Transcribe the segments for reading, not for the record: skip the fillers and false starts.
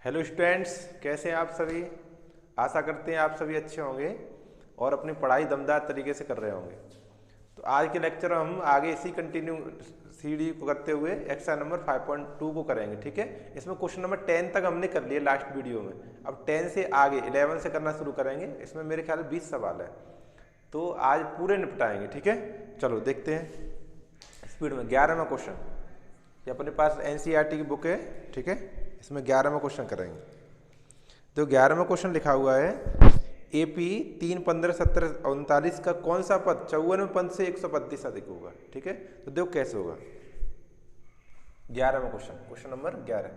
Hello students, कैसे हैं आप सभी। आशा करते हैं आप सभी अच्छे होंगे और अपनी पढ़ाई दमदार तरीके से कर रहे होंगे। तो आज के लेक्चर हम आगे इसी कंटिन्यू सीडी को करते हुए एक्सरसाइज नंबर 5.2 को करेंगे। ठीक है, इसमें क्वेश्चन नंबर 10 तक हमने कर लिया लास्ट वीडियो में। अब 10 से आगे 11 से करना शुरू करेंगे। इसमें मेरे ख्याल 20 सवाल है, तो आज पूरे निपटाएंगे। ठीक है, चलो देखते हैं स्पीड में। 11वां क्वेश्चन, ये अपने पास एनसीईआरटी की बुक है। ठीक है, इसमें 11वां क्वेश्चन करेंगे। तो 11वां क्वेश्चन लिखा हुआ है एपी 3, 15, 17, 39 का कौन सा पद 54वें पद से 132 अधिक होगा। ठीक है, तो देखो कैसे होगा। 11वां क्वेश्चन, क्वेश्चन नंबर 11।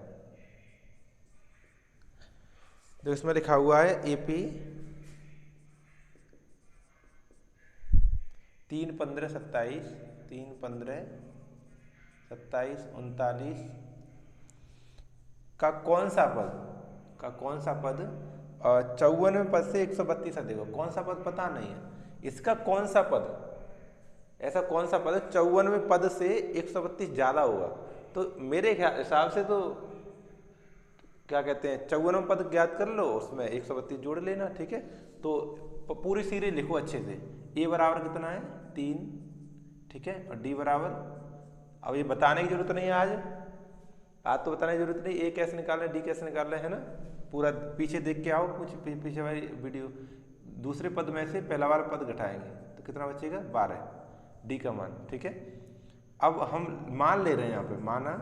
तो इसमें लिखा हुआ है एपी 3, 15, 27, 3, 15, 27, 39 का कौन सा पद 54वें पद से 132 अधिक हो। कौन सा पद पता नहीं है, इसका कौन सा पद, ऐसा कौन सा पद 54वें पद से 132 ज्यादा होगा। तो मेरे हिसाब से तो क्या कहते हैं, 54वां पद ज्ञात कर लो, उसमें 132 जोड़ लेना। ठीक है, तो पूरी सीरीज लिखो अच्छे से। ए बराबर कितना है 3, ठीक है, और डी बराबर, अब ये बताने की जरूरत नहीं है आज तो बताने की जरूरत नहीं। ए कैसे निकालना है, डी कैसे निकालना है ना, पूरा पीछे देख के आओ, कुछ पीछे वाली वीडियो। दूसरे पद में से पहला वाला पद घटाएंगे तो कितना बचेगा 12, डी का मान। ठीक है, अब हम मान ले रहे हैं यहाँ पे, माना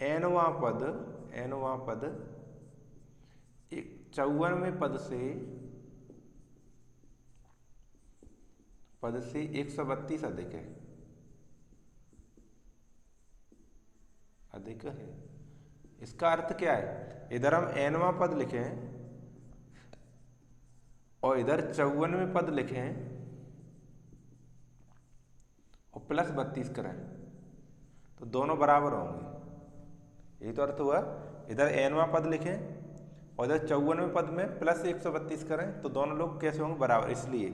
एनवां पद 54वें पद से 132 अधिक है। इसका अर्थ क्या है, इधर हम एनवां पद लिखे हैं और इधर 54वें पद लिखे हैं और प्लस 32 करें तो दोनों बराबर होंगे। यही तो अर्थ हुआ। इधर एनवां पद लिखें और इधर 54वें पद में प्लस 132 करें तो दोनों लोग कैसे होंगे, बराबर, इसलिए।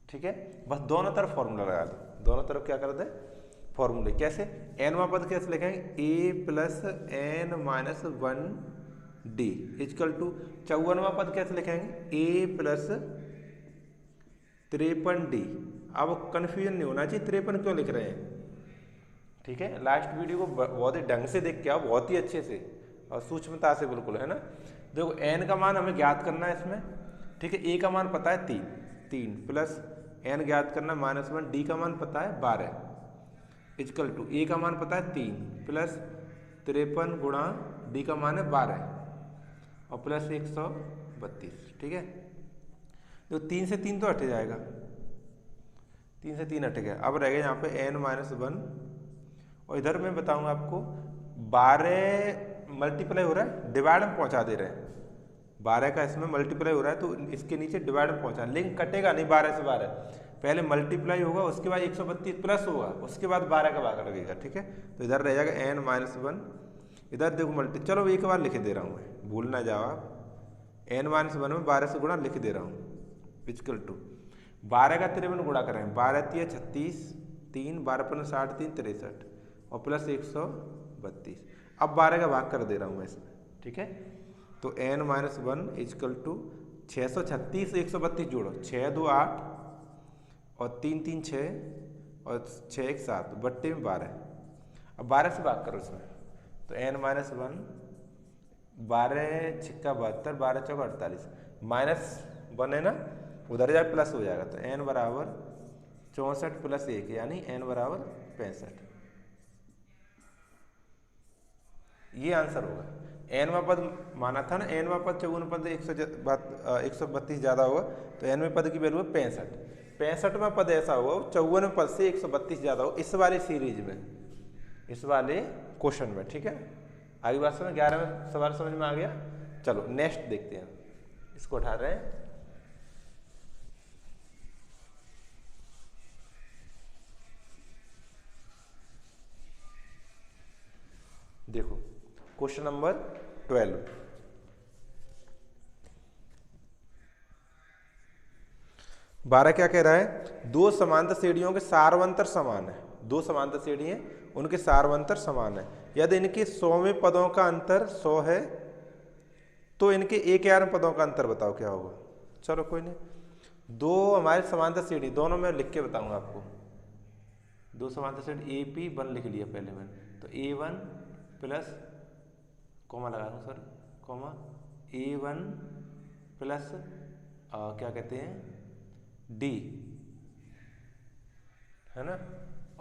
ठीक है, बस दोनों तरफ फॉर्मूला लगा दो, दोनों तरफ क्या कर दे फॉर्मूले। कैसे, एनवां पद कैसे लिखेंगे, A plus N minus 1 D equal to 54वां पद कैसे लिखेंगे, ए प्लस 53 डी। अब कंफ्यूजन नहीं होना चाहिए 53 क्यों लिख रहे हैं। ठीक है, लास्ट वीडियो को बहुत ही ढंग से देख के आओ, बहुत ही अच्छे से और सूक्ष्मता से, बिल्कुल, है ना। देखो एन का मान हमें ज्ञात करना है इसमें। ठीक है, ए का मान पता है 3 प्लस एन ज्ञात करना -1, डी का मान पता है 12 इजकल टू ए का मान पता है 3 प्लस 53 गुणा डी का मान है 12 और प्लस 132। ठीक है, तो 3 से 3 तो हट जाएगा, 3 से 3 हट गया। अब रह गया यहाँ पे n-1 और इधर मैं बताऊंगा आपको 12 मल्टीप्लाई हो रहा है, डिवाइड में पहुंचा दे रहे हैं। 12 का इसमें मल्टीप्लाई हो रहा है तो इसके नीचे डिवाइड में पहुंचा, लेकिन कटेगा नहीं 12 से 12, पहले मल्टीप्लाई होगा उसके बाद 132 प्लस होगा, उसके बाद 12 का भाग लगेगा। ठीक है, तो इधर रह जाएगा n-1, इधर देखो चलो एक बार लिख दे रहा हूँ मैं, भूल ना जाओ आप। n-1 में 12 से गुणा लिख दे रहा हूँ इजकल टू 12 का 53 गुणा करें, 12 × 36, 3, 12 × 60, 3, 63 और प्लस 132। अब 12 का भाग कर दे रहा हूँ मैं इसमें। ठीक है, तो n-1 इजकल टू 636 132 जोड़ो, 6 2 8 और 3 3 6 और 6 1 7 बट्टे में 12। अब 12 से भाग करो इसमें, तो n-1 12 छिक्का 72, 12 चौका 48, -1 है ना, उधर जाए प्लस हो जाएगा, तो n बराबर 64 प्लस 1 यानी n बराबर 65। ये आंसर होगा। एनवां पद माना था ना, एनवां पद 54 पद 132 ज्यादा होगा, तो एनवें पद की वैल्यू है 65। 65वां पद ऐसा होगा 54वें पद से 132 ज्यादा हो, इस वाले सीरीज में, इस वाले क्वेश्चन में। ठीक है, आगे बात समझ, 11वें सवाल समझ में आ गया। चलो नेक्स्ट देखते हैं, इसको उठा रहे हैं। देखो क्वेश्चन नंबर 12, 12 क्या कह रहा है, दो समांतर श्रेणियों के सार्वंतर समान है। दो समांतर श्रेणी है उनके सार्वंतर समान है। यदि इनके 100वें पदों का अंतर 100 है तो इनके 11वें पदों का अंतर बताओ क्या होगा। चलो कोई नहीं, दो हमारे समांतर श्रेणी, दोनों में लिख के बताऊंगा आपको। दो समांतर श्रेणी AP1 लिख लिया पहले मैंने, तो A1 प्लस कॉमा लगा दूँ सर, कॉमा A1 प्लस क्या कहते हैं D, है ना,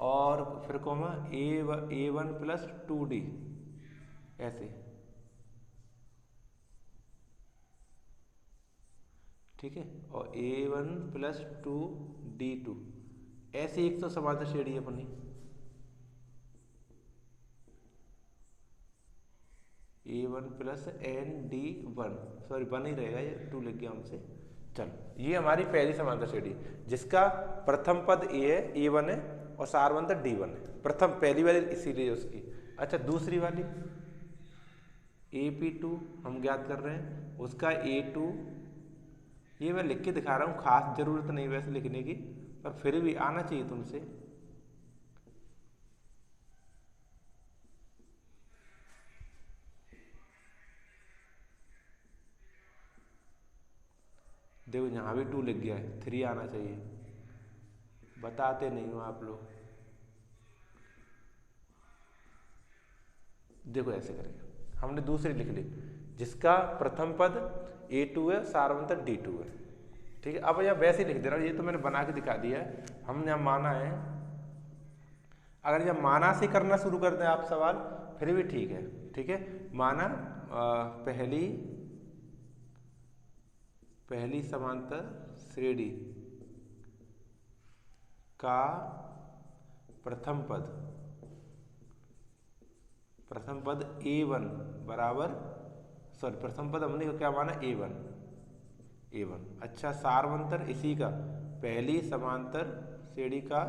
और फिर कॉमा A1 प्लस 2D, ऐसे, ठीक है, और A1 प्लस 2D2, ऐसे एक तो समांतर श्रेणी अपनी। A1 प्लस ND1, सॉरी 1 ही रहेगा, ये 2 लिख गया हमसे। चलो ये हमारी पहली समांतर श्रेणी जिसका प्रथम पद A है, A1 है और सार्वंतर D1 है। प्रथम पहली वाली इसीलिए उसकी। अच्छा दूसरी वाली AP2 हम ज्ञात कर रहे हैं, उसका A2, ये मैं लिख के दिखा रहा हूँ, खास जरूरत नहीं वैसे लिखने की, पर फिर भी आना चाहिए तुमसे। देखो यहाँ भी 2 लिख गया है, 3 आना चाहिए, बताते नहीं हो आप लोग। देखो ऐसे करेंगे, हमने दूसरी लिख ली जिसका प्रथम पद A2 है, सार्वंतर D2 है, ठीक है। अब यहाँ वैसे ही लिख दे रहा हूँ, ये तो मैंने बना के दिखा दिया है, हमने यहाँ माना है। अगर यहाँ माना से करना शुरू कर दें आप सवाल फिर भी ठीक है, ठीक है। माना पहली समांतर श्रेणी का प्रथम पद A1 बराबर, सॉरी प्रथम पद हमने क्या माना A1। अच्छा सार्वंतर इसी का, पहली समांतर श्रेणी का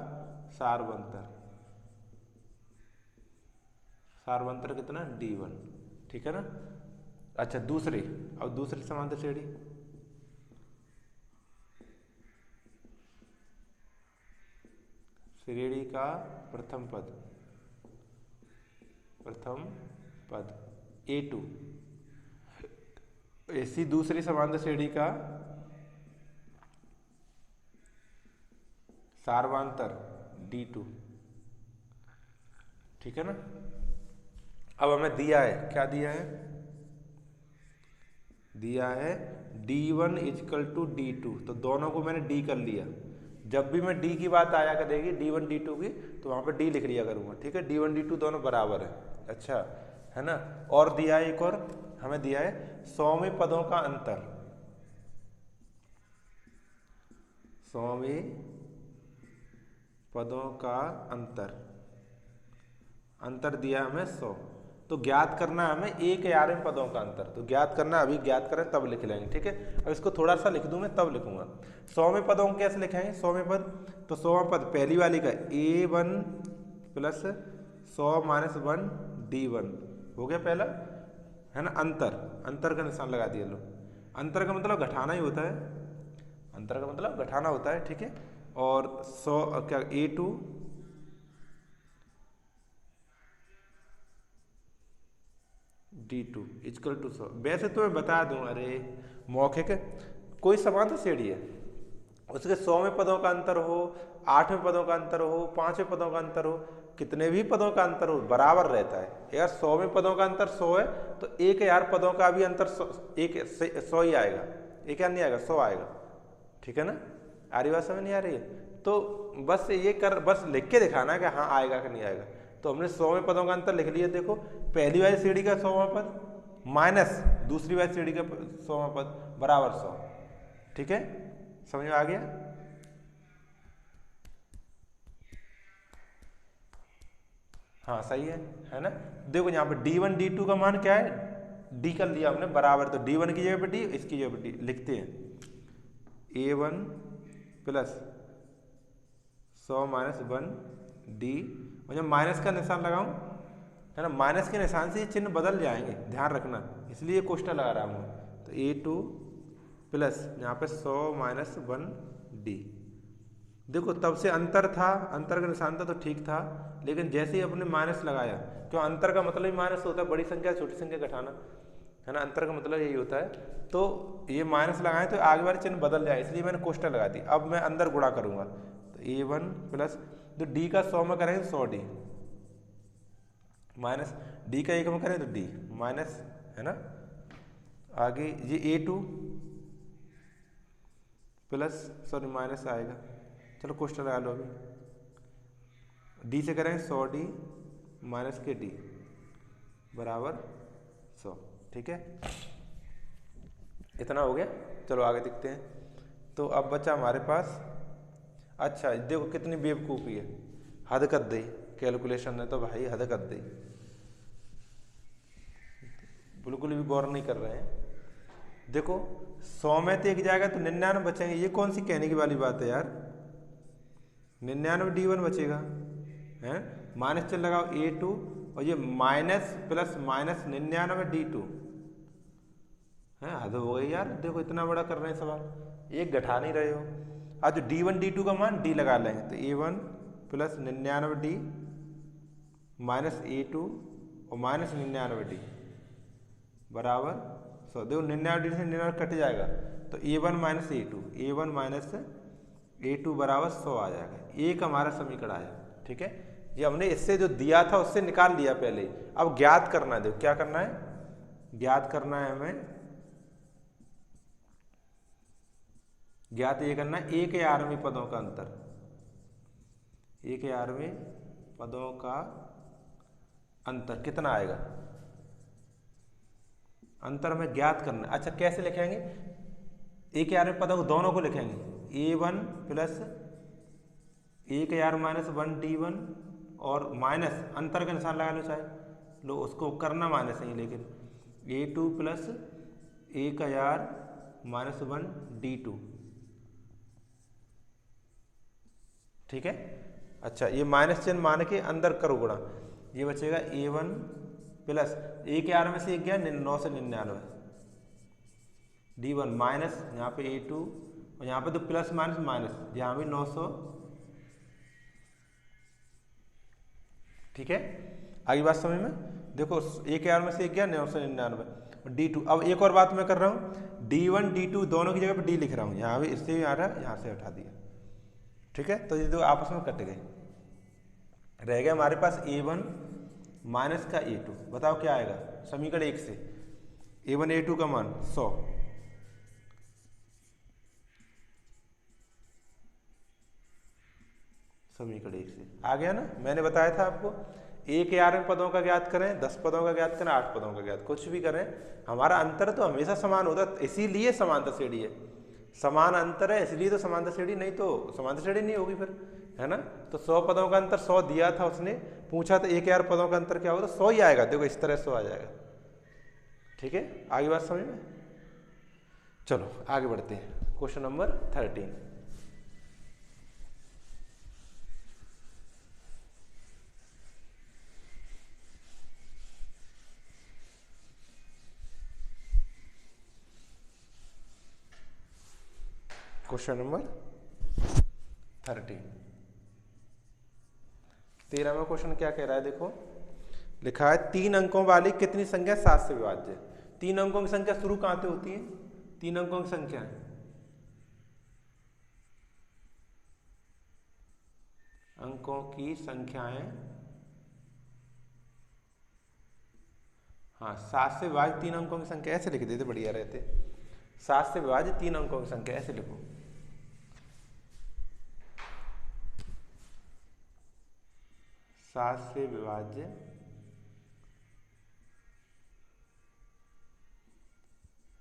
सार्वंतर कितना D1, ठीक है ना। अच्छा दूसरी, अब दूसरी समांतर श्रेणी का प्रथम पद A2, ऐसी दूसरी समांतर श्रेणी का सार्वंतर D2, ठीक है ना। अब हमें दिया है, क्या दिया है, दिया है D1 इक्वल टू D2, तो दोनों को मैंने D कर लिया। जब भी मैं D की बात आया करेगी D1 D2 की, तो वहां पर D लिख लिया करूंगा, ठीक है। D1 D2 दोनों बराबर है, अच्छा है ना। और दिया है एक और, हमें दिया है 100वें पदों का अंतर, 100वें पदों का अंतर दिया हमें 100, तो ज्ञात करना हमें 11वें पदों का अंतर, तो ज्ञात करना, अभी ज्ञात करें तब लिख लेंगे, ठीक है। अब इसको थोड़ा सा लिख दूं मैं तब लिखूंगा। 100वें पदों को कैसे लिखेंगे, 100वें पद, तो 100वां पद पहली वाली का A1 प्लस 100 माइनस 1 D1 हो गया पहला, है ना। अंतर का निशान लगा दिया लो, अंतर का मतलब घटाना ही होता है, अंतर का मतलब घटाना होता है, ठीक है। और 100 क्या A2 D2 इक्वल टू 100। वैसे तो मैं बता दूं, अरे मौखिक कोई समांतर श्रेणी है, उसके 100वें पदों का अंतर हो, 8वें पदों का अंतर हो, 5वें पदों का अंतर हो, कितने भी पदों का अंतर हो, बराबर रहता है। अगर 100वें पदों का अंतर 100 है तो 1000 पदों का भी अंतर 100 ही आएगा, 1000 नहीं आएगा, 100 आएगा, ठीक है ना। आ रही बात समझ नहीं आ रही है, तो बस ये बस लिख के दिखाना है कि हाँ आएगा कि नहीं आएगा। तो हमने 100वें पदों का अंतर लिख लिया, देखो पहली वाली श्रेणी का 100वां पद माइनस दूसरी वाली श्रेणी का 100वां पद बराबर 100, ठीक है, समझ में आ गया। हाँ सही है ना। देखो यहाँ पे D1 D2 का मान क्या है, D कर लिया हमने बराबर, तो D1 की जगह पे D, इसकी जगह पे D लिखते हैं। A1 प्लस 100 माइनस 1 D, और जब माइनस का निशान लगाऊं, है ना, माइनस के निशान से ये चिन्ह बदल जाएंगे, ध्यान रखना, इसलिए कोष्ठक लगा रहा हूँ। तो A2 प्लस यहाँ पे 100 माइनस 1 D, देखो तब से अंतर था, अंतर का निशान था तो ठीक था, लेकिन जैसे ही अपने माइनस लगाया, क्यों अंतर का मतलब ही माइनस होता है, बड़ी संख्या छोटी संख्या घटाना, है ना, अंतर का मतलब यही होता है। तो ये माइनस लगाए तो आगे वाले चिन्ह बदल जाए, इसलिए मैंने कोष्टक लगा दी। अब मैं अंदर गुणा करूंगा, तो A1 प्लस जो डी का 100 में करेंगे 100D माइनस डी का 1 में करें तो D माइनस, है ना। आगे ये A2 प्लस, सॉरी माइनस आएगा, चलो कोष्टक लगा लो अभी। डी से करेंगे 100D माइनस के D बराबर 100, ठीक है, इतना हो गया। चलो आगे देखते हैं। तो अब बचा हमारे पास, अच्छा देखो कितनी बेवकूफ़ी है, हद कर दी कैलकुलेशन ने तो भाई, हद कर दी, बिल्कुल भी गौर नहीं कर रहे हैं। देखो 100 में तो एक जाएगा तो 99 बचेंगे, ये कौन सी कहने की वाली बात है यार, 99 D1 बचेगा, है माइनस चिन्ह लगाओ A2 और ये माइनस प्लस माइनस 99 D2, है हद हो गई यार। देखो इतना बड़ा कर रहे हैं सवाल, एक घटा नहीं रहे हो। आज जो D1 D2 का मान D लगा लेंगे, तो A1 plus 99D minus A2 और माइनस 99D बराबर 100। देखो 99D से 99 कट जाएगा, तो A1 minus A2, A1 minus A2 बराबर 100 आ जाएगा। एक हमारा समीकरण आया, ठीक है। ये हमने इससे जो दिया था उससे निकाल लिया पहले ही। अब ज्ञात करना है, देखो क्या करना है, ज्ञात करना है हमें, ज्ञात ये करना है एक या आरवी पदों का अंतर, एक या आरवी पदों का अंतर कितना आएगा, अंतर में ज्ञात करना। अच्छा कैसे लिखेंगे, एक या आरवी पदों को दोनों को लिखेंगे, A1 प्लस 1 यार माइनस 1D1 और माइनस अंतर का निशान लगा लो, चाहे लो उसको करना माइनस नहीं, लेकिन A2 प्लस 1 यार माइनस 1D2, ठीक है। अच्छा ये माइनस चिन्ह मान के अंदर करो गुणा, ये बचेगा A1 प्लस 1 यार में से 1 गया 9 से 99 D1 माइनस यहाँ पे A2 और यहाँ पे तो प्लस माइनस माइनस, यहाँ भी 900, ठीक है। आगे बात समझ में, देखो 1 यार में से 1 गया 999 D2। अब एक और बात मैं कर रहा हूँ, D1 D2 दोनों की जगह पे D लिख रहा हूँ, यहाँ भी इससे आ रहा है, यहाँ से उठा दिया, ठीक है। तो ये दो आपस में कट गए, रह गया हमारे पास A1 माइनस का A2, बताओ क्या आएगा समीकरण 1 से, A1 A2 का मान 100, समीकरण 1 से आ गया ना। मैंने बताया था आपको, 1 या आरवी पदों का ज्ञात करें, 10 पदों का ज्ञात करें, 8 पदों का ज्ञात, कुछ भी करें, हमारा अंतर तो हमेशा समान होता है, इसीलिए समांतर श्रेणी है, समान अंतर है इसलिए तो समांतर श्रेणी, नहीं तो समांतर श्रेणी नहीं होगी फिर, है ना। तो 100 पदों का अंतर 100 दिया था उसने, पूछा तो 1 या आरवी पदों का अंतर क्या होगा, तो 100 ही आएगा, देखो इस तरह 100 आ जाएगा, ठीक है। आगे बात समझ में, चलो आगे बढ़ते हैं। क्वेश्चन नंबर 13, क्वेश्चन नंबर 13, 13वां क्वेश्चन क्या कह रहा है, देखो लिखा है 3 अंकों वाली कितनी संख्या 7 से विभाज्य है। 3 अंकों की संख्या शुरू कहाँ से होती है, 3 अंकों की संख्या है, अंकों की संख्याएं, हाँ 7 से विभाज्य 3 अंकों की संख्या, ऐसे लिख देते बढ़िया रहते, 7 से विभाज्य 3 अंकों की संख्या, ऐसे लिखो, 7 से विभाज्य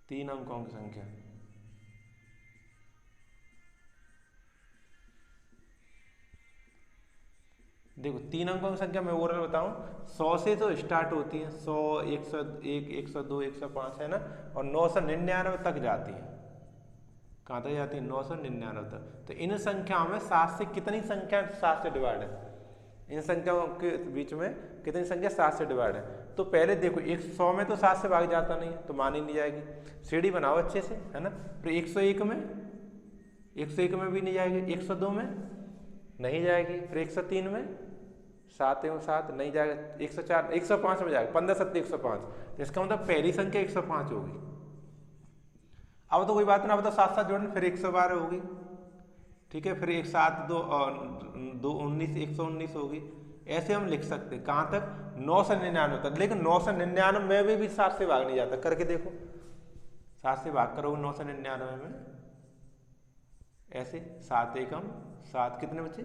3 अंकों की संख्या। देखो 3 अंकों की संख्या मैं ओवरऑल बताऊं, 100 से तो स्टार्ट होती है, 100 101 102 105, है ना, और 999 तक जाती है, कहाँ तक जाती है 999 तक। तो इन संख्याओं में 7 से कितनी संख्या 7 से डिवाइड है, इन संख्याओं के बीच में कितनी संख्या 7 से डिवाइड है। तो पहले देखो 100 में तो 7 से भाग जाता नहीं है, तो मान ही नहीं जाएगी, सीढ़ी बनाओ अच्छे से, है ना। फिर 101 में भी नहीं जाएगी, 102 में नहीं जाएगी। फिर 103 में 7 एवं 7 नहीं जाएगा। 104 105 में जाएगा, 15 7 105, इसका मतलब पहली संख्या 105 होगी। अब तो कोई बात ना, अब तो साथ साथ जोड़ना, फिर 112 होगी, ठीक है। फिर 1 7 2 19 119 होगी। ऐसे हम लिख सकते हैं कहाँ तक, 9 से 99 तक। लेकिन 9 से 99 में भी 7 से भाग नहीं जाता, करके देखो। 7 से भाग करोगे 9 से 99 में, ऐसे 7 एकम 7, कितने बचे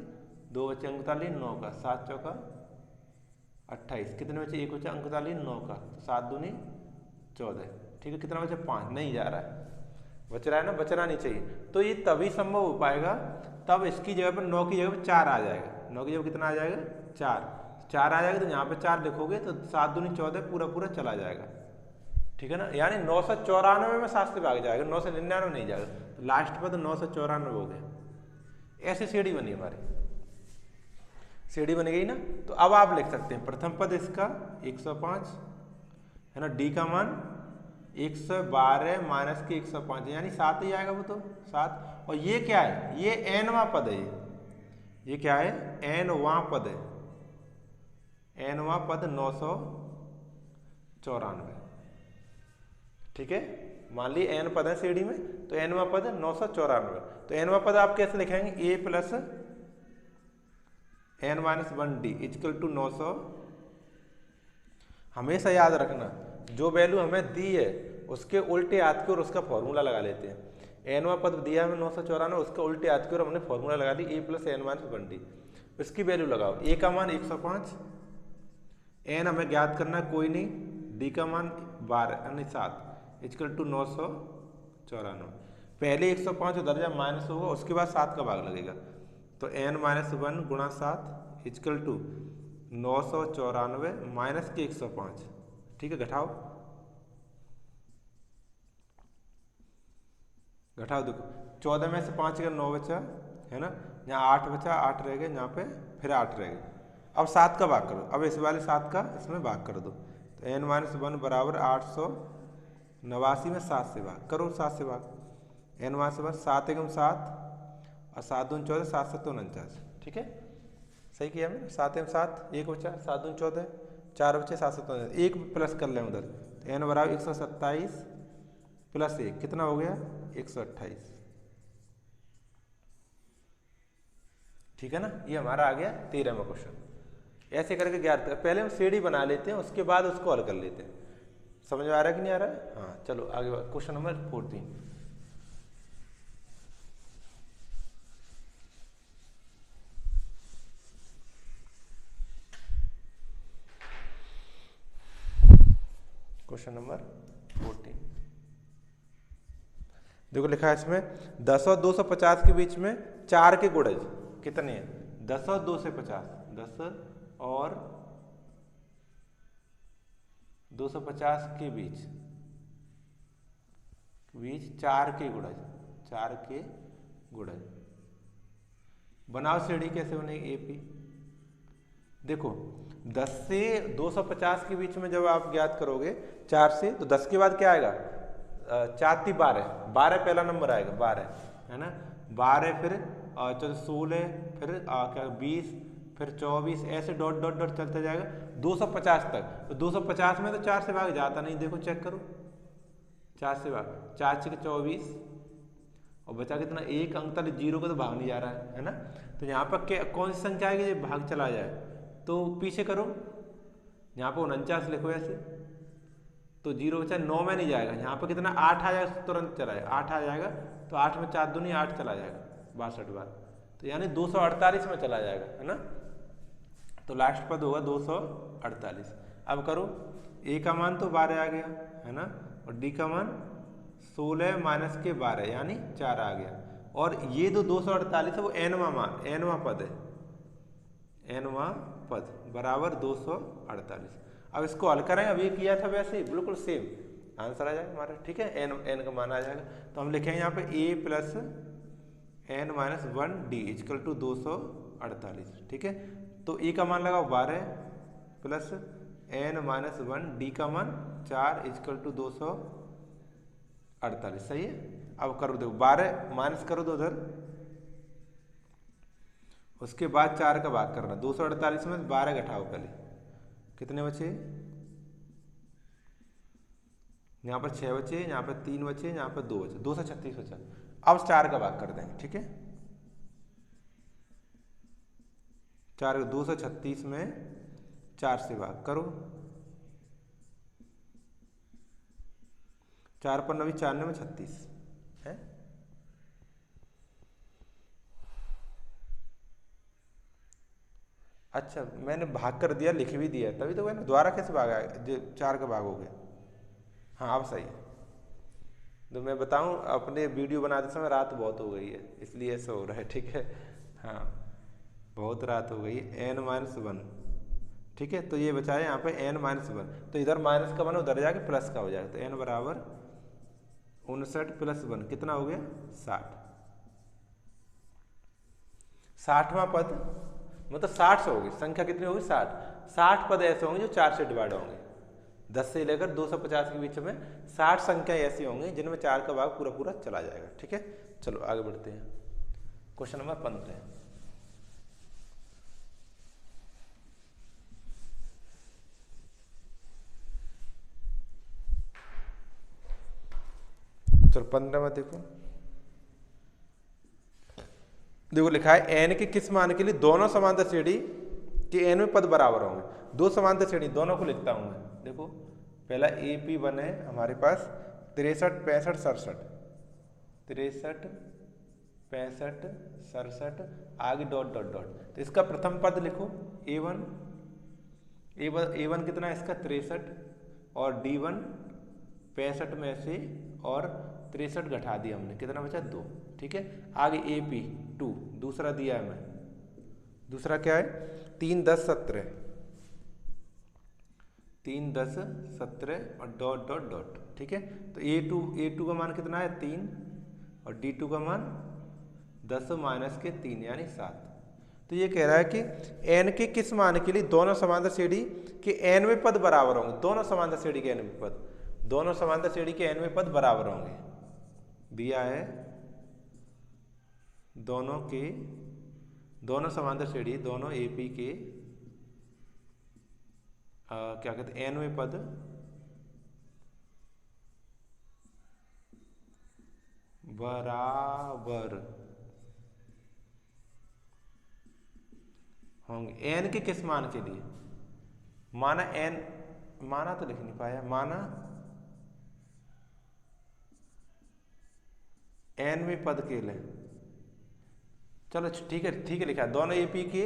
2 बचे 39 9 का, 7 चौका 28, कितने बचे 1 बचा 39 9 का, 7 दूनी 14, ठीक है। कितना बचा 5, नहीं जा रहा है, बच रहा है ना, बचना नहीं चाहिए। तो ये तभी संभव हो पाएगा तब इसकी जगह पर 9 की जगह पर 4 आ जाएगा। 9 की जगह कितना आ जाएगा 4 आ जाएगा, तो यहाँ पे 4 लिखोगे तो 7 दूनी 14 पूरा पूरा चला जाएगा, ठीक है ना। यानी 994 में 7 से भाग जाएगा, 9 से 99 नहीं जाएगा। तो लास्ट पर तो 994 हो गया। ऐसे सीढ़ी बनी हमारी, सीढ़ी बन गई ना। तो अब आप लिख सकते हैं प्रथम पद इसका 105 है ना, डी का मान 112 माइनस के 105, यानी 7 ही आएगा वो तो 7। और ये क्या है, ये एनवां पद है, ये क्या है, एनवां पद है, एनवां पद 994, ठीक है। मान ली एन पद है सीढ़ी में, तो एनवां पद 994। तो एनवां पद आप कैसे लिखेंगे, A plus N minus 1 D equal to 900। हमेशा याद रखना, जो वैल्यू हमें दी है उसके उल्टे हाथ की ओर उसका फॉर्मूला लगा लेते हैं। एनवां पद दिया हमें 994, उसके उल्टे हाथ की ओर हमने फॉर्मूला लगा ली, ए प्लस एन माइनस 1 डी। इसकी वैल्यू लगाओ, ए का मान 105, एन हमें ज्ञात करना कोई नहीं, डी का मान 12 यानी 7 इक्वल टू 994। पहले 105 उधर जब माइनस होगा उसके बाद 7 का भाग लगेगा, तो एन माइनस 1 गुणा 7 इक्वल टू 994 माइनस के 105, ठीक है। घटाओ घटाओ, देखो 14 में से 5 का 9 बचा है ना, यहाँ 8 बचा, 8 रह गए यहाँ पे, फिर 8 रह गए। अब 7 का भाग करो, अब इस वाले 7 का इसमें भाग कर दो, तो एन माइनस 1 बराबर 889 में 7 से भाग करो, 7 से भाग, एन माइनस 1 7 एकम 7 और 7 दून 14, 7 7 49, ठीक है। सही किया मैंने, 7 एकम 7, 1 बचा, 7 दून 14, 4 बचे, 7 7 49, 1 प्लस कर लें उधर, तो एन बराबर 127 प्लस 1 कितना हो गया 128, ठीक है ना। ये हमारा आ गया 13वां क्वेश्चन। ऐसे करके ज्ञात कर, पहले हम सीढ़ी बना लेते हैं, उसके बाद उसको हल कर लेते हैं। समझ में आ रहा है कि नहीं आ रहा है? हाँ चलो आगे क्वेश्चन नंबर 14। क्वेश्चन नंबर 14 देखो लिखा है इसमें 10 और 250 के बीच में 4 के गुणज कितने हैं, 10 और 2 से 50, 10 और 250 के बीच 4 के गुणज, 4 के गुणज बनाओ। सीढ़ी कैसे बनेगी एपी, देखो 10 से 250 के बीच में जब आप ज्ञात करोगे 4 से, तो 10 के बाद क्या आएगा 4 × 12, 12 पहला नंबर आएगा, 12 है ना, 12 फिर 16 फिर क्या 20 फिर 24, ऐसे डॉट डॉट डॉट चलता जाएगा 250 तक। तो 250 में तो 4 से भाग जाता नहीं, देखो चेक करो, 4 से भाग, 4 × 24 और बचा कितना 1 अंक तक, 0 को तो भाग नहीं जा रहा है ना। तो यहाँ पर क्या कौन सी संख्या आएगी जब भाग चला जाए, तो पीछे करो, यहाँ पर 49 लिखो ऐसे, तो 0 बचा, 9 में नहीं जाएगा, यहाँ पर कितना 8 आ जाएगा, तुरंत चला जाएगा, 8 आ जाएगा, तो 8 में 4 दूनी 8 चला जाएगा 62 बार, तो यानी 248 में चला जाएगा, है ना। तो लास्ट पद होगा 248। अब करो, ए का मान तो 12 आ गया है ना, और डी का मान 16 माइनस के 12 यानी 4 आ गया, और ये जो 248 है वो एनवां मान, एनवां पद है, एनवां पद बराबर 248। अब इसको हल करें, अब ये किया था वैसे ही बिल्कुल सेम आंसर आ जाएगा हमारा, ठीक है, एन का मान आ जाएगा। तो हम लिखेंगे यहाँ पे A plus N minus 1 D equal to 248, ठीक है। तो ए का मान लगाओ 12 प्लस एन माइनस 1 डी का मान 4 इक्वल टू 248, सही है। अब करो देखो 12 माइनस करो तो उधर, उसके बाद 4 का भाग करना। 248 में 12 घटाओ पहले, कितने बचे? यहाँ पर 6 बचे, यहाँ पर 3 बचे, यहाँ पर 2 बचे, 236 बचा। अब 4 का भाग कर देंगे, ठीक है। 4 236 में 4 से भाग करो, 4 पर 9 4 में 36 है। अच्छा, मैंने भाग कर दिया, लिख भी दिया, तभी तो मैंने दोबारा कैसे भागा? जो 4 का भाग हो गया। हाँ अब सही है। तो मैं बताऊं, अपने वीडियो बनाते समय रात बहुत हो गई है, इसलिए ऐसा हो रहा है, ठीक है। हाँ बहुत रात हो गई है। n-1, ठीक है। तो ये बचा है यहाँ पे n-1, तो इधर माइनस का बना, उधर जाके प्लस का हो जाएगा। तो n बराबर 59 + 1 कितना हो गया? 60। 60वां पद मतलब 60 से होगी संख्या, कितनी होगी? 60। 60 पद ऐसे होंगे जो 4 से डिवाइड होंगे। 10 से लेकर 250 के बीच में 60 संख्या ऐसी होंगी जिनमें 4 का भाग पूरा पूरा चला जाएगा, ठीक है। चलो आगे बढ़ते हैं। Question number 15। चलो 15 में देखो, लिखा है n के किस मान के लिए दोनों समांतर श्रेणी के n में पद बराबर होंगे। दो समांतर श्रेणी, दोनों को लिखता हूं मैं। देखो पहला AP1 है हमारे पास 63 65 67, 63 65 67, आगे डॉट डॉट डॉट। तो इसका प्रथम पद लिखो A1, A1 कितना है इसका? 63, और D1 65 में से और 63 घटा दिया हमने, कितना बचा? 2, ठीक है। आगे AP2 दूसरा दिया है मैं, दूसरा क्या है? 3 10 17, 3 10 17 और डॉट डॉट डॉट, ठीक है। तो A2 का मान कितना है? 3, और D2 का मान 10 माइनस के 3 यानी 7। तो ये कह रहा है कि n के किस मान के लिए दोनों समांतर श्रेणी के nवें पद बराबर होंगे। दोनों समांतर श्रेणी के nवें पद, दोनों समांतर श्रेणी के nवें पद बराबर होंगे। दिया है दोनों समांतर श्रेणी, दोनों AP के क्या कहते हैं, nवें पद बराबर होंगे। n के किस मान के लिए? माना n, माना तो लिख नहीं पाया, माना nवें पद के लिए। चलो ठीक है लिखा है दोनों AP के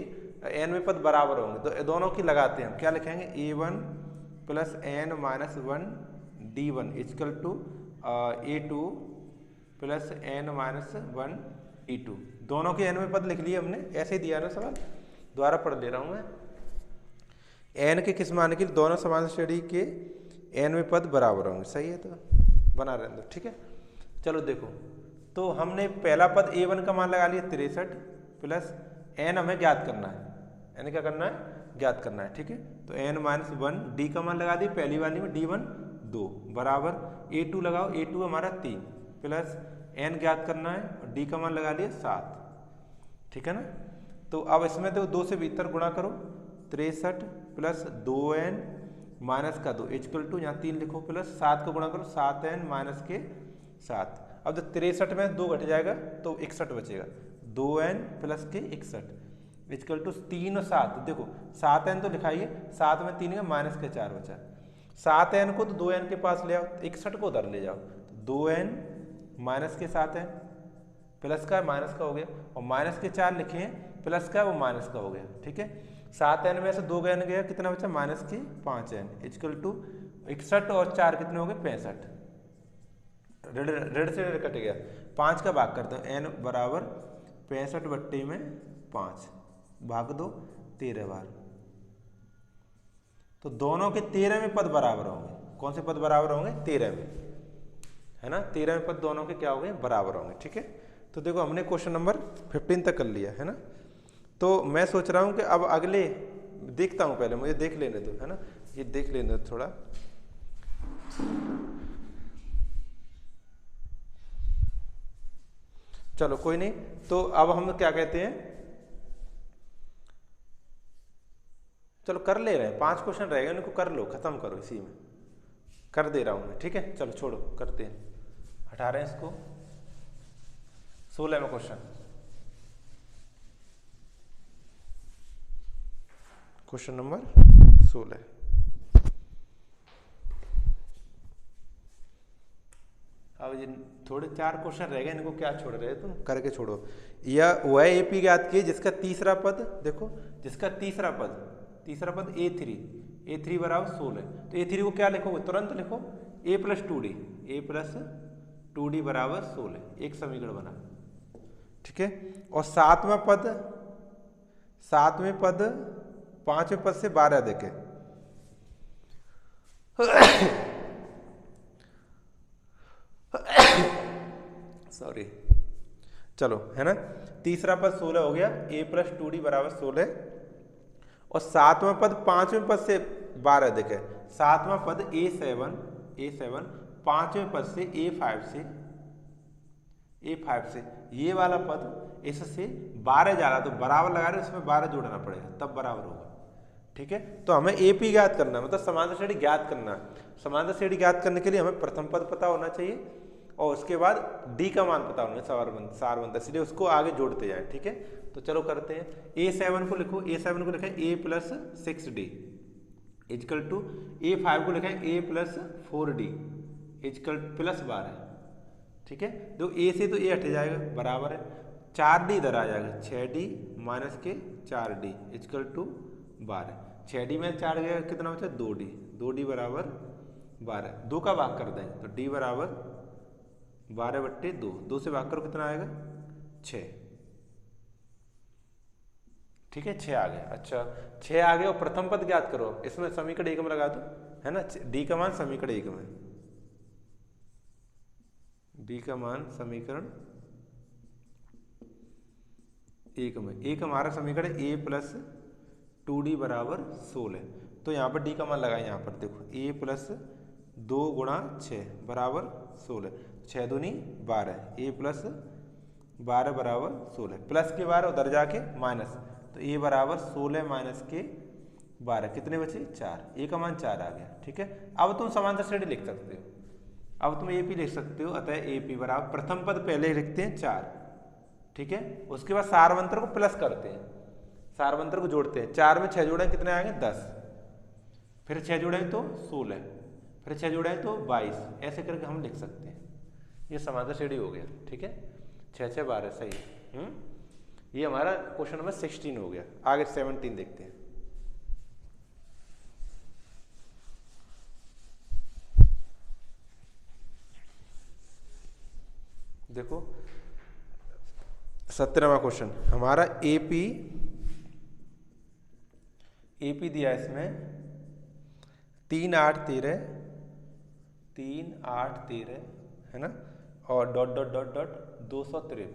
nवें पद बराबर होंगे। तो दोनों की लगाते हैं हम, क्या लिखेंगे? A1 + n-1 D1 = A2 + n-1 D2। दोनों के nवें पद लिख लिए हमने, ऐसे ही दिया ना सवाल, दोबारा पढ़ ले रहा हूं मैं। n के किस मान के लिए दोनों समांतर श्रेणी के nवें पद बराबर होंगे। सही है, तो बना रहने दो, ठीक है। चलो देखो, तो हमने पहला पद A1 का मान लगा लिया 63 प्लस n हमें ज्ञात करना है। n क्या करना है? ज्ञात करना है, ठीक है। तो n-1 D का मान लगा दिया पहली वाली में, D1 2 बराबर A2 लगाओ, A2 हमारा 3 प्लस n ज्ञात करना है और D का मान लगा लिया 7, ठीक है ना। तो अब इसमें तो 2 से भीतर गुणा करो, 63 प्लस 2n माइनस का 2 = यहाँ 3 लिखो, प्लस 7 को गुणा करो 7n माइनस के 7। अब जब 63 में 2 घट जाएगा तो 61 बचेगा, 2n प्लस के 61 = 3 और 7। देखो 7n तो लिखाइए, 7 में 3 का माइनस के 4 बचा। 7n को तो 2n के पास ले आओ, 61 को उधर ले जाओ, तो 2n माइनस के 7n, प्लस का माइनस का हो गया, और माइनस के 4 लिखे हैं, प्लस का वो माइनस का हो गया, ठीक है। 7n में से 2n गया, कितना बचा? माइनस के 5n = 61 और 4 कितने हो गए? 65। रेड से कट गया, 5 का भाग करते हैं, n बराबर 65/5 भाग दो 13 बार। तो दोनों के 13वें पद बराबर होंगे। कौन से पद बराबर होंगे? 13वें, है ना। 13वें पद दोनों के क्या हो गए? बराबर होंगे, ठीक है। तो देखो हमने क्वेश्चन नंबर 15 तक कर लिया, है ना। तो मैं सोच रहा हूं कि अब अगले देखता हूं, पहले मुझे देख लेने दो, है ना, ये देख लेने दो थोड़ा। चलो कोई नहीं, तो अब हम क्या कहते हैं, चलो कर ले रहे हैं, 5 क्वेश्चन रह गए, उनको कर लो, खत्म करो, इसी में कर दे रहा हूं मैं, ठीक है। चलो छोड़ो, करते हैं, हटा रहे हैं इसको। 16वां क्वेश्चन, क्वेश्चन नंबर 16। अब ये थोड़े 4 क्वेश्चन रह गए, इनको क्या छोड़ रहे हो तुम, करके छोड़ो। यह वह एपी ज्ञात कीजिए जिसका तीसरा पद, देखो जिसका तीसरा पद ए3 बराबर 16। तो ए3 को क्या लिखोगे, तुरंत लिखो a प्लस 2d बराबर 16, एक समीकरण बना, ठीक है। और सातवें पद 5वें पद से 12 देखे सॉरी, चलो है ना, तीसरा पद 16 हो गया, a प्लस 2d बराबर 16। और सातवां पद 5वें पद से 12 देखे, सातवां पद a7, 5वें पद से a5 से ये वाला पद इससे 12 जा रहा, तो बराबर लगा रहे, उसमें 12 जोड़ना पड़ेगा, तब बराबर होगा, ठीक है। तो हमें एपी ज्ञात करना है, मतलब समांतर श्रेणी ज्ञात करना है। समांतर श्रेणी ज्ञात करने के लिए हमें प्रथम पद पता होना चाहिए और उसके बाद डी का मान पता होना है, सार बनता, इसलिए उसको आगे जोड़ते जाए, ठीक है। तो चलो करते हैं, a7 को लिखो, a7 को लिखा है a plus 6d is equal to a5 को लिखा है a plus 4d is equal plus 12, ठीक है। तो a से तो a हट जाएगा, बराबर है 4d इधर आ जाएगा, 6d माइनस के 4d इजकल टू 12, 6d में 4 गया, कितना बचा 2d बराबर 12, 2 का भाग कर देंगे तो d बराबर 12/2, 2 से भाग करो कितना आएगा 6, ठीक है, 6 आ गया। अच्छा 6 आ गया और प्रथम पद ज्ञात करो, इसमें समीकरण 1 में लगा दो, है ना, डी का मान समीकरण 1 में, डी का मान समीकरण 1 में, एक हमारा समीकरण a प्लस 2d बराबर 16, तो यहाँ पर d का मान लगाए, यहाँ पर देखो a प्लस 2 गुणा 6 बराबर 16, 6 दूनी 12, a प्लस 12 बराबर 16, प्लस के 12 उधर जाके माइनस, तो a बराबर 16 माइनस के 12, कितने बचे 4, a का मान 4 आ गया, ठीक है। अब तुम समांतर श्रेणी लिख सकते हो, अब तुम AP लिख सकते हो, अतः AP बराबर प्रथम पद पहले लिखते हैं 4, ठीक है। उसके बाद सारवंतर को प्लस करते हैं, सारवंतर को जोड़ते हैं, 4 में 6 जोड़ें कितने आएंगे 10, फिर 6 जोड़ें तो 16, फिर 6 जोड़ें तो 22, ऐसे करके हम लिख सकते हैं। ये समांतर श्रेणी हो गया, ठीक है, 6 6 12 सही है। ये हमारा क्वेश्चन नंबर 16 हो गया। आगे 17 देखते हैं। देखो 17वां क्वेश्चन हमारा एपी दिया है, इसमें 3 8 13 है ना, और डॉट डॉट डॉट डॉट 253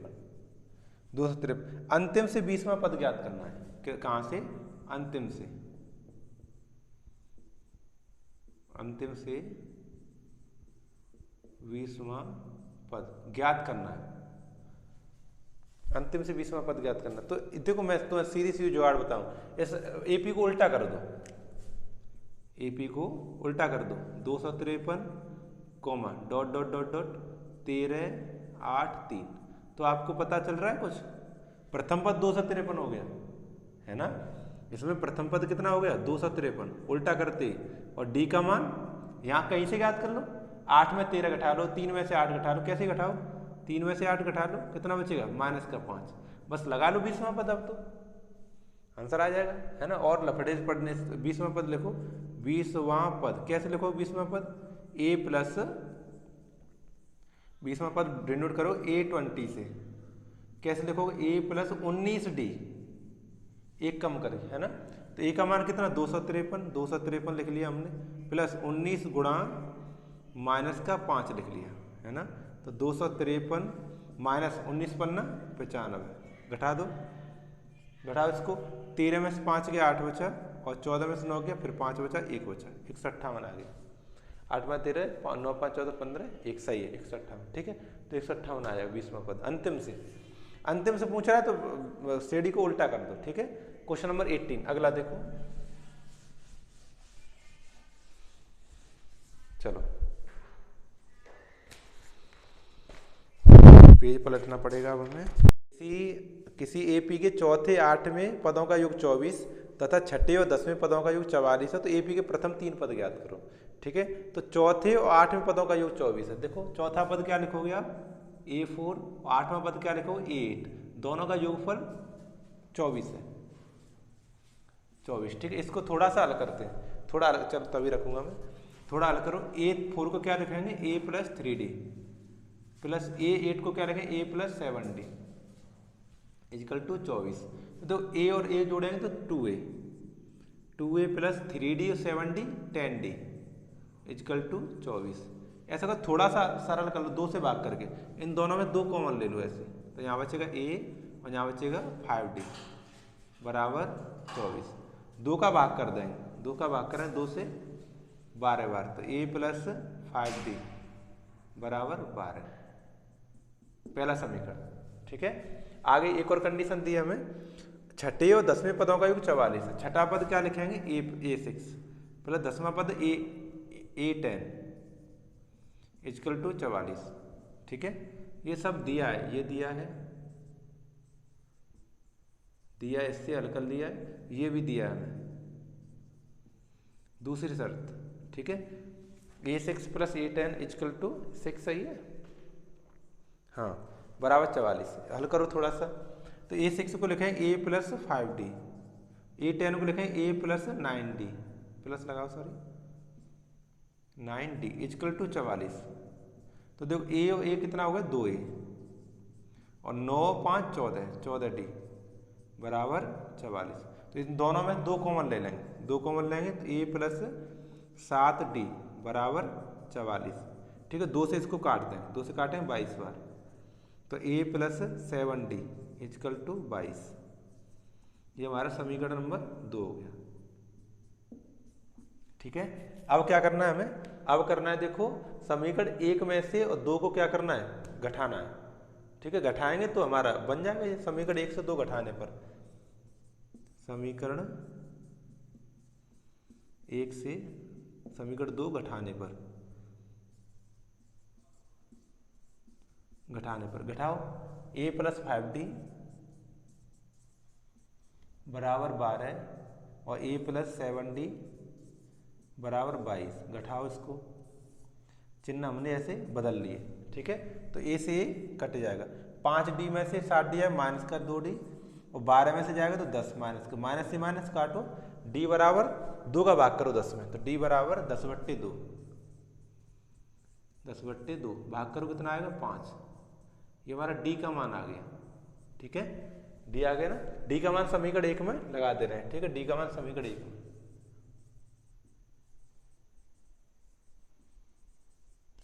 अंतिम से 20वां पद ज्ञात करना है। कहां से, अंतिम से 20वां पद ज्ञात करना है, अंतिम से 20वां पद ज्ञात करना। तो देखो मैं तुम्हें सीधी जुगाड़ बताऊं, इस एपी को उल्टा कर दो, एपी को उल्टा कर दो, 253 comma dot dot dot dot 13 8 3, तो आपको पता चल रहा है कुछ, प्रथम पद 253 हो गया है ना, इसमें प्रथम पद कितना हो गया 253, उल्टा करते, और डी का मान यहाँ कहीं से ज्ञात कर लो, 8 में 13 घटा लो, 3 में से 8 घटा लो, कैसे घटाओ, 3 में से 8 घटा लो, कितना बचेगा माइनस का 5, बस लगा लो 20वां पद, अब तो आंसर आ जाएगा, है ना। और लफड़े पढ़ने 20वां पद लिखो, 20वां पद कैसे लिखो, 20वां पद a प्लस 20वां पद डिनोट करो a20 से, कैसे लिखोगे a प्लस 19d, एक कम करके, है ना। तो a का मान कितना 253 लिख लिया हमने, प्लस 19 गुणा माइनस का 5 लिख लिया, है ना। तो 253 माइनस 19 पन्ना 95, घटा दो, घटाओ इसको, 13 में से 5 गया 8 बचा, और 14 में से 9 गया, फिर 5 बचा 1 बचा, 158 आ गया, 8 में 13 9 5 14 15 1 सही है 158, ठीक है। तो 158 आ जाएगा 20वां पद, अंतिम से पूछ रहा है तो श्रेणी को उल्टा कर दो, ठीक है। क्वेश्चन नंबर 18 अगला देखो, चलो पेज पलटना पड़ेगा अब हमें। किसी एपी के चौथे 8वें पदों का योग 24 तथा छठे और 10वें पदों का योग 44 है, तो एपी के प्रथम 3 पद ज्ञात करो। ठीक है, तो चौथे और 8वें पदों का योग 24 है। देखो चौथा पद क्या लिखोगे आप, A4, और 8वां पद क्या लिखोगे, A8। दोनों का योगफल 24 है, 24। ठीक है, इसको थोड़ा सा हल करते हैं, थोड़ा अलग, चल तभी रखूंगा मैं। थोड़ा हल करो, A4 को क्या लिखेंगे, A + 3D प्लस A8 को क्या लिखेंगे, A + 7D इक्वल टू 24। तो A और A जोड़ेंगे तो 2A + 3D और 7D 10D इक्वल टू 24। ऐसा कर थोड़ा सा सरल कर लो, 2 से भाग करके, इन दोनों में 2 कॉमन ले लो ऐसे, तो यहाँ बचेगा A और यहाँ बचेगा 5D बराबर 24। 2 का भाग कर देंगे, 2 का भाग करें 2 से 12 बार, तो A + 5D बराबर 12, पहला समीकरण। ठीक है, आगे एक और कंडीशन दी है हमें, छठे और 10वें पदों का योग 44 है। छठा पद क्या लिखेंगे, A6 प्लस 10वां पद A10 इक्वल टू 44। ठीक है, ये सब दिया है, ये दिया है, इससे हल कर लिया है, ये भी दिया है हमें, दूसरी शर्त। ठीक है, A6 + A10 इक्वल टू 6 सही है, हाँ बराबर 44। हल करो थोड़ा सा, तो A6 को लिखें A + 5D, A10 को लिखें A + 9D, प्लस लगाओ सॉरी 9D इक्वल टू 44। तो देखो A और A कितना हो गया, 2A और 9 5 14, 14D बराबर 44। तो इन दोनों में 2 कॉमन ले लेंगे, 2 कॉमन लेंगे तो A + 7D बराबर 44। ठीक है, 2 से इसको काट दें, 2 से काटें 22 बार, तो A + 7D इक्वल टू 22। ये हमारा समीकरण नंबर 2 हो गया। ठीक है, अब क्या करना है हमें, अब करना है देखो समीकरण 1 में से और 2 को क्या करना है, घटाना है। ठीक है, घटाएंगे तो हमारा बन जाएगा ये समीकरण 1 से 2 घटाने पर, समीकरण 1 से समीकरण 2 घटाने पर, घटाओ A + 5D बराबर 12 और A + 7D बराबर 22। घटाओ इसको, चिन्ह हमने ऐसे बदल लिए। ठीक है, तो A से A कट जाएगा, 5D में से 7D है माइनस का 2D, और 12 में से जाएगा तो 10 माइनस का, माइनस से माइनस काटो, D बराबर 2 का भाग करो 10 में, तो D बराबर 10/2, 10/2 भाग करो कितना आएगा, 5। ये हमारा D का मान आ गया। ठीक है, D आ गया ना, D का मान समीकरण 1 में लगा दे रहे हैं। ठीक है, D का मान समीकरण 1 में,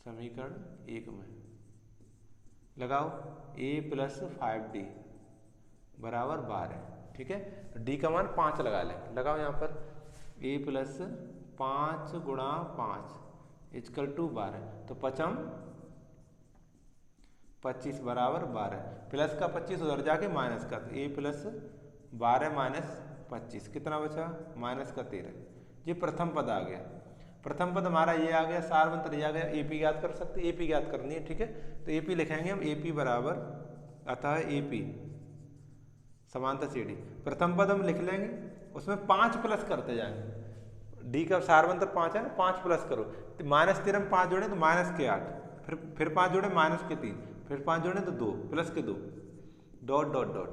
समीकरण 1 में लगाओ A + 5D बराबर 12। ठीक है, D का मान 5 लगा लें, लगाओ यहाँ पर A + 5 × 5 इक्वल टू 12, तो 5 25 बराबर 12, प्लस का 25 उधर जाके माइनस का, तो A + 12 - 25 कितना बचा, -13। ये प्रथम पद आ गया, प्रथम पद हमारा ये आ गया, सारवंतर ये आ गया। AP ज्ञात कर सकते, AP ज्ञात करनी है। ठीक है, तो AP लिखेंगे हम, AP बराबर, अतः AP समांतर CD, प्रथम पद हम लिख लेंगे, उसमें 5 प्लस करते जाएंगे। D का सारवंतर 5 है ना, 5 प्लस करो, तो -13 में 5 जोड़े तो -8, फिर 5 जोड़े -3, फिर 5 जोड़े तो 2 प्लस के 2 डॉट डॉट डॉट,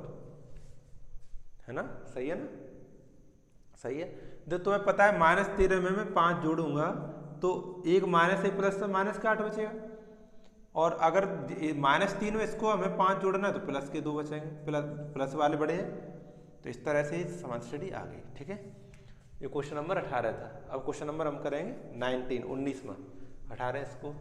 है ना, सही है ना, सही है। जब तुम्हें पता है -13 में मैं 5 जोड़ूंगा तो एक माइनस एक प्लस से -8 बचेगा, और अगर -3 में इसको हमें 5 जोड़ना है तो प्लस के 2 बचेंगे, प्लस वाले बड़े हैं। तो इस तरह से समांतर स्टडी आ गई। ठीक है, ये क्वेश्चन नंबर 18 था। अब क्वेश्चन नंबर हम करेंगे 19 में, 18 इसको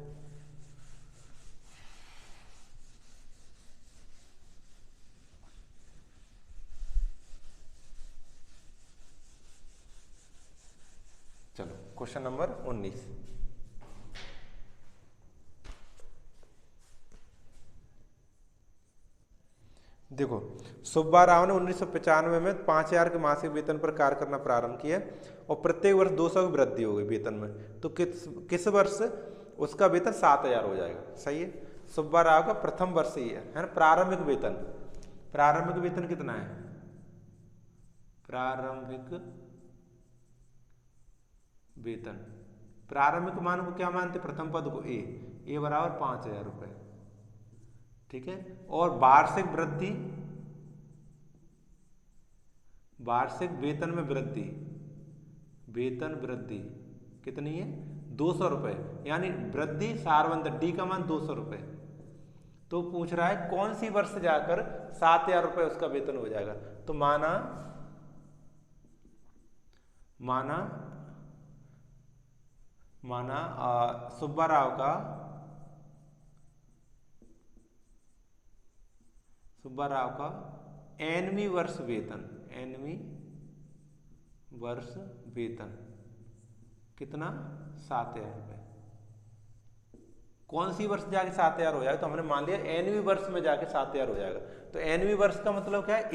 चलो क्वेश्चन नंबर 19। देखो, सुब्बा राव ने 1995 में 5,000 के मासिक वेतन पर कार्य करना प्रारंभ किया और प्रत्येक वर्ष 200 की वृद्धि हो गई वेतन में। तो किस वर्ष उसका वेतन 7,000 हो जाएगा। सही है, सुब्बा राव का प्रथम वर्ष ही है ना। प्रारंभिक वेतन, प्रारंभिक वेतन कितना है? प्रारंभिक वेतन, प्रारंभिक मान को क्या मानते? प्रथम पद को ए बराबर 5,000 रुपये। ठीक है, और वार्षिक वृद्धि, वार्षिक वेतन में वृद्धि, वेतन वृद्धि कितनी है? 200 रुपये, यानी वृद्धि सारवंत डी का मान 200 रुपये। तो पूछ रहा है कौन सी वर्ष जाकर 7,000 रुपये उसका वेतन हो जाएगा। तो माना सुब्बा राव का एनवी वर्ष वेतन, एनवी वर्ष वेतन कितना? 7,000 रुपये। कौन सी वर्ष जाके 7,000 हो जाएगा? तो हमने मान लिया एनवी वर्ष में जाके 7,000 हो जाएगा। तो एनवी वर्ष का मतलब क्या है?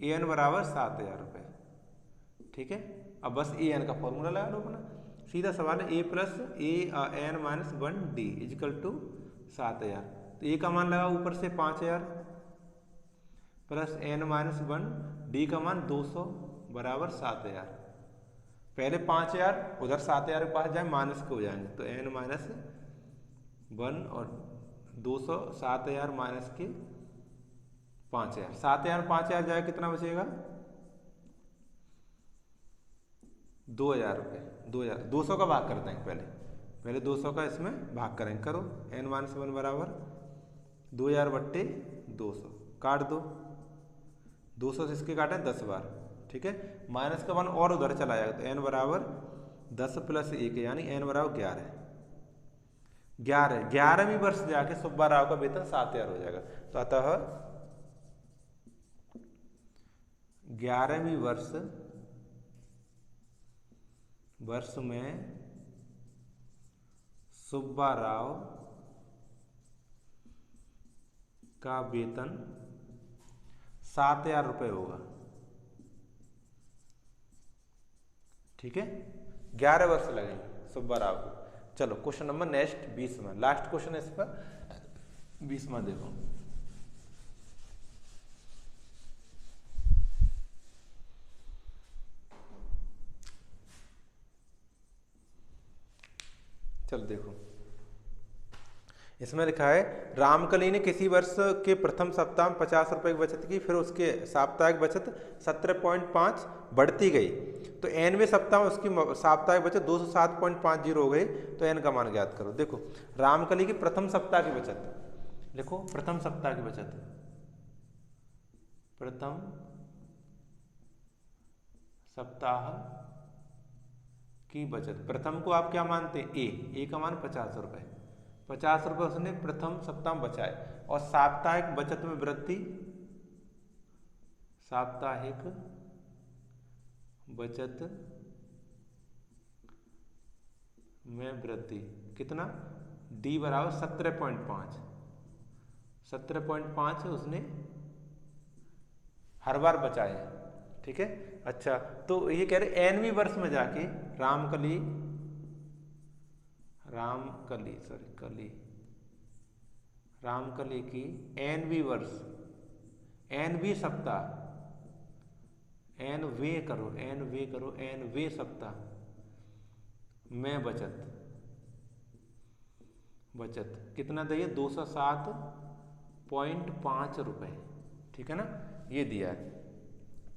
एन बराबर 7,000 रुपये। ठीक है, अब बस एन का फॉर्मूला लगा लो अपना। सीधा सवाल है, A plus N minus 1 D equal to 7,000। तो ए का मान लगा ऊपर से 5,000 प्लस एन माइनस 1 डी का मान 200 बराबर 7,000। पहले 5,000 उधर 7,000 के पास जाए माइनस के हो जाएंगे, तो एन माइनस 1 और 200, 7,000 माइनस के 5,000, 7,000 5,000 जाए कितना बचेगा? 2,000 रुपये। 200 का भाग करते हैं पहले 200 का इसमें भाग करेंगे। करो, एन माइनस 1 बराबर 2,000 बट्टे 200, काट दो। 200 से इसके काटें 10 बार। ठीक है, माइनस का 1 और उधर चला जाएगा, तो एन बराबर 10 प्लस 1 यानी एन बराबर 11। 11वीं वर्ष जाके सुब्बा राव का वेतन 7,000 हो जाएगा। तो अतः 11वीं वर्ष में सुब्बा राव का वेतन 7,000 रुपये होगा। ठीक है, 11 वर्ष लगेंगे सुब्बा राव को। चलो क्वेश्चन नंबर नेक्स्ट 20वां, लास्ट क्वेश्चन है इसका 20वां। देखो, चलो देखो, इसमें लिखा है रामकली ने किसी वर्ष के प्रथम सप्ताह में 50 रुपये की बचत की, फिर उसके साप्ताहिक बचत 17.5 बढ़ती गई, तो एनवें सप्ताह में उसकी साप्ताहिक बचत 207.50 हो गई। तो एन का मान ज्ञात करो। देखो, रामकली की प्रथम सप्ताह की बचत लिखो, प्रथम सप्ताह की बचत, प्रथम सप्ताह की बचत। प्रथम को आप क्या मानते हैं? ए का मान 50 रुपये। 50 रुपये उसने प्रथम सप्ताह में बचाए, और साप्ताहिक बचत में वृद्धि, साप्ताहिक बचत में वृद्धि कितना? डी बराबर 17.5। 17.5 उसने हर बार बचाए। ठीक है, अच्छा, तो ये कह रहे एनवीं वर्ष में जाके रामकली की एनवीं वर्ष, एनवीं सप्ताह, एनवे सप्ताह में बचत कितना दिए? 207.5 रुपये। ठीक है ना, ये दिया है।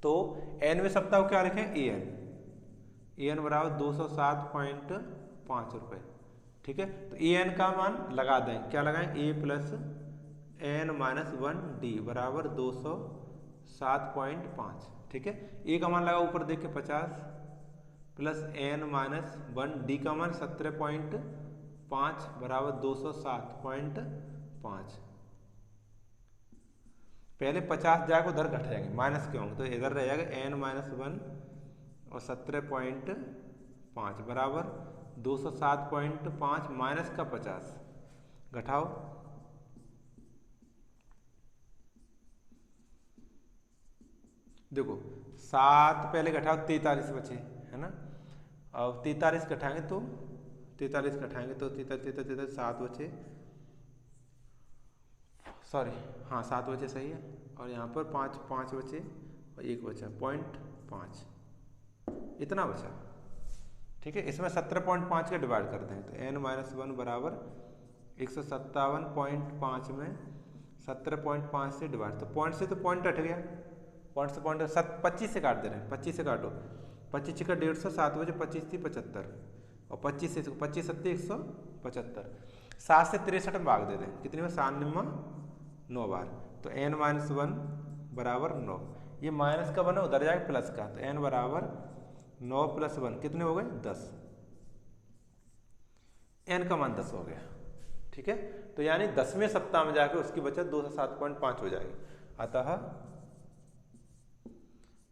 तो एनवे सप्ताह को क्या लिखें? एन बराबर 207.5 रुपये। ठीक है, तो एन का मान लगा दें, क्या लगाएं? ए प्लस एन माइनस 1 डी बराबर 207.5। ठीक है, ए का मान लगा ऊपर देख के 50 प्लस एन माइनस 1 डी का मान 17.5 बराबर 207.5। पहले 50 जाकर उधर घट जाएंगे, माइनस के होंगे, तो इधर रह जाएगा एन माइनस 1 और 17.5 बराबर 207.5 माइनस का 50, घटाओ देखो 7 पहले घटाओ 43 बचे, है ना। अब 43 घटाएंगे तो 7 बचे, सॉरी हाँ 7 बचे सही है। और यहाँ पर 5 बचे और 1 बचा 0.5, इतना बचा। ठीक है, इसमें 17.5 का डिवाइड कर देंगे तो n-1 बराबर 157.5 में 17.5 से डिवाइड, तो पॉइंट से तो पॉइंट हट गया, पॉइंट से पॉइंट 25 से काट दे रहे हैं, 25 से काटो, 25 का 150, 7 बजे 25 थी 75 और 25 से 25 सत्ते 175, 7 से 63 में भाग दे दें, कितनी में 9 बार, तो n-1 बराबर 9। ये माइनस का बना उधर जाएगा प्लस का, तो n बराबर 9 + 1 कितने हो गए 10, n का मान 10 हो गया। ठीक है, तो यानी 10वें सप्ताह में जाकर उसकी बचत 207.5 हो जाएगी। अतः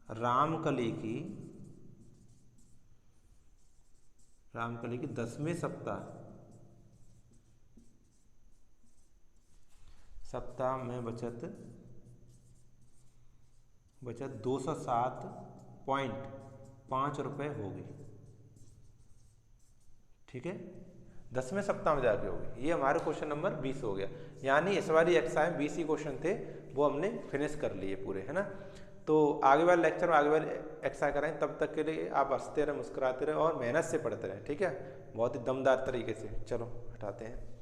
रामकली की 10वें सप्ताह में बचत 207.5 रुपये होगी। ठीक है, 10वें सप्ताह में जाके होगी। ये हमारे क्वेश्चन नंबर 20 हो गया, यानी इस वाली एक्सरसाइज 20 ही क्वेश्चन थे, वो हमने फिनिश कर लिए पूरे, है ना। तो आगे वाले लेक्चर में आगे वाले एक्सरसाइज कराएं, तब तक के लिए आप हंसते रहे, मुस्कुराते रहे और मेहनत से पढ़ते रहें। ठीक है, बहुत ही दमदार तरीके से। चलो हटाते हैं।